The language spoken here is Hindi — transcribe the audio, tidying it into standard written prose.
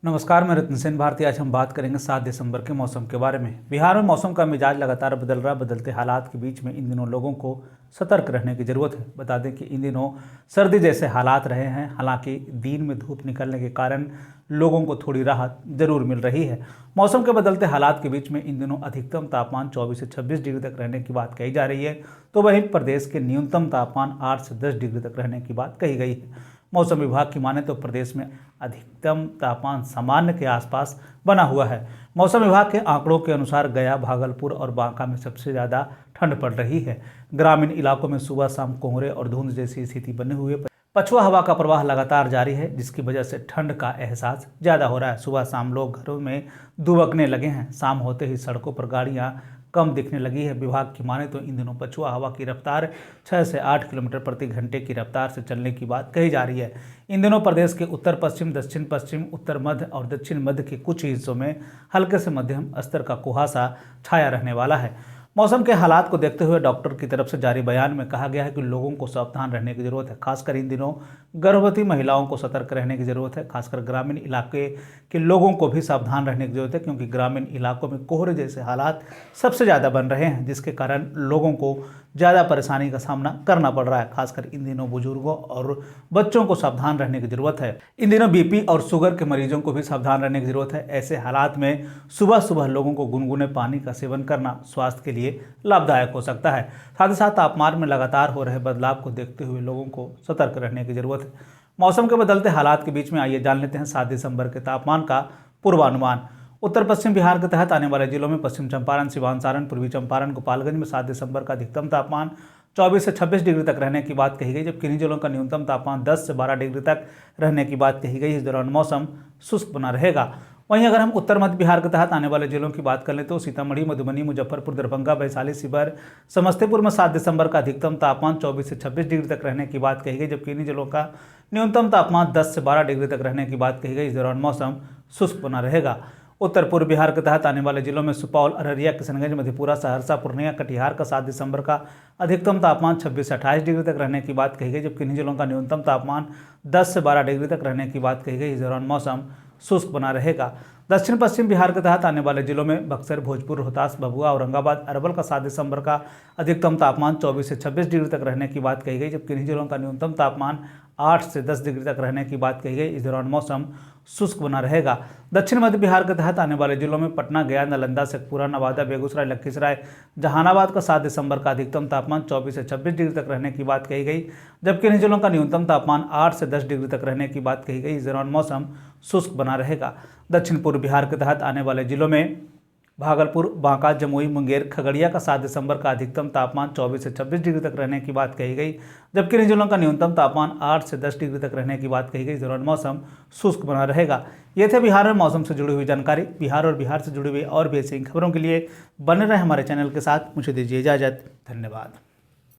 नमस्कार, मैं रत्न सेन भारती। आज हम बात करेंगे 7 दिसंबर के मौसम के बारे में। बिहार में मौसम का मिजाज लगातार बदल रहा है। बदलते हालात के बीच में इन दिनों लोगों को सतर्क रहने की ज़रूरत है। बता दें कि इन दिनों सर्दी जैसे हालात रहे हैं। हालांकि दिन में धूप निकलने के कारण लोगों को थोड़ी राहत जरूर मिल रही है। मौसम के बदलते हालात के बीच में इन दिनों अधिकतम तापमान 24 से 26 डिग्री तक रहने की बात कही जा रही है, तो वहीं प्रदेश के न्यूनतम तापमान 8 से 10 डिग्री तक रहने की बात कही गई है। मौसम विभाग की माने तो प्रदेश में अधिकतम तापमान सामान्य के आसपास बना हुआ है। मौसम विभाग के आंकड़ों के अनुसार गया, भागलपुर और बांका में सबसे ज़्यादा ठंड पड़ रही है। ग्रामीण इलाकों में सुबह शाम कोहरे और धुंध जैसी स्थिति बनी हुई है। पछुआ हवा का प्रवाह लगातार जारी है, जिसकी वजह से ठंड का एहसास ज़्यादा हो रहा है। सुबह शाम लोग घरों में दुबकने लगे हैं। शाम होते ही सड़कों पर गाड़ियाँ कम दिखने लगी है। विभाग की माने तो इन दिनों पछुआ हवा की रफ्तार 6 से 8 किलोमीटर प्रति घंटे की रफ्तार से चलने की बात कही जा रही है। इन दिनों प्रदेश के उत्तर पश्चिम, दक्षिण पश्चिम, उत्तर मध्य और दक्षिण मध्य के कुछ हिस्सों में हल्के से मध्यम स्तर का कुहासा छाया रहने वाला है। मौसम के हालात को देखते हुए डॉक्टर की तरफ से जारी बयान में कहा गया है कि लोगों को सावधान रहने की जरूरत है। खासकर इन दिनों गर्भवती महिलाओं को सतर्क रहने की जरूरत है। खासकर ग्रामीण इलाके के लोगों को भी सावधान रहने की जरूरत है, क्योंकि ग्रामीण इलाकों में कोहरे जैसे हालात सबसे ज़्यादा बन रहे हैं, जिसके कारण लोगों को ज़्यादा परेशानी का सामना करना पड़ रहा है। खासकर इन दिनों बुजुर्गों और बच्चों को सावधान रहने की जरूरत है। इन दिनों बीपी और शुगर के मरीजों को भी सावधान रहने की जरूरत है। ऐसे हालात में सुबह सुबह लोगों को गुनगुने पानी का सेवन करना स्वास्थ्य के लिए लाभदायक हो सकता है। साथ ही साथ तापमान में लगातार हो रहे बदलाव को देखते हुए लोगों को सतर्क रहने की जरूरत है। मौसम के बदलते हालात के बीच में आइए जान लेते हैं 7 दिसंबर के तापमान का पूर्वानुमान। उत्तर पश्चिम बिहार के तहत आने वाले जिलों में पश्चिम चंपारण, सिवान, सारण, पूर्वी चंपारण, गोपालगंज में 7 दिसंबर का अधिकतम तापमान 24 से 26 डिग्री तक रहने की बात कही गई, जबकि इन्हीं जिलों का न्यूनतम तापमान 10 से 12 डिग्री तक रहने की बात कही गई। इस दौरान मौसम शुष्क बना रहेगा। वहीं अगर हम उत्तर मध्य बिहार के तहत आने वाले जिलों की बात कर लें तो सीतामढ़ी, मधुबनी, मुजफ्फरपुर, दरभंगा, वैशाली, शिवहर, समस्तीपुर में 7 दिसंबर का अधिकतम तापमान 24 से 26 डिग्री तक रहने की बात कही गई, जबकि इन्हीं जिलों का न्यूनतम तापमान 10 से 12 डिग्री तक रहने की बात कही गई। इस दौरान मौसम शुष्क बना रहेगा। उत्तर पूर्व बिहार के तहत आने वाले जिलों में सुपौल, अररिया, किशनगंज, मधेपुरा, सहरसा, पूर्णिया, कटिहार का 7 दिसंबर का अधिकतम तापमान 26 से 28 डिग्री तक रहने की बात कही गई, जबकि इन्हीं जिलों का न्यूनतम तापमान 10 से 12 डिग्री तक रहने की बात कही गई। इस दौरान मौसम शुष्क बना रहेगा। दक्षिण पश्चिम बिहार के तहत आने वाले जिलों में बक्सर, भोजपुर, रोहतास, भभुआ, औरंगाबाद, अरवल का 7 दिसंबर का अधिकतम तापमान 24 से 26 डिग्री तक रहने की बात कही गई, जबकि इन्हीं जिलों का न्यूनतम तापमान 8 से 10 डिग्री तक रहने की बात कही गई। इस दौरान मौसम शुष्क बना रहेगा। दक्षिण मध्य बिहार के तहत आने वाले जिलों में पटना, गया, नालंदा, शेखपुरा, नवादा, बेगूसराय, लखीसराय, जहानाबाद का 7 दिसंबर का अधिकतम तापमान 24 से 26 डिग्री तक रहने की बात कही गई, जबकि इन जिलों का न्यूनतम तापमान 8 से 10 डिग्री तक रहने की बात कही गई। इस दौरान मौसम शुष्क बना रहेगा। दक्षिण पूर्व बिहार के तहत आने वाले जिलों में भागलपुर, बांका, जमुई, मुंगेर, खगड़िया का 7 दिसंबर का अधिकतम तापमान 24 से 26 डिग्री तक रहने की बात कही गई, जबकि इन जिलों का न्यूनतम तापमान 8 से 10 डिग्री तक रहने की बात कही गई। इस दौरान मौसम शुष्क बना रहेगा। ये थे बिहार में मौसम से जुड़ी हुई जानकारी। बिहार और बिहार से जुड़ी हुई और भी ऐसी खबरों के लिए बने रहे हमारे चैनल के साथ। मुझे दीजिए इजाजत। धन्यवाद।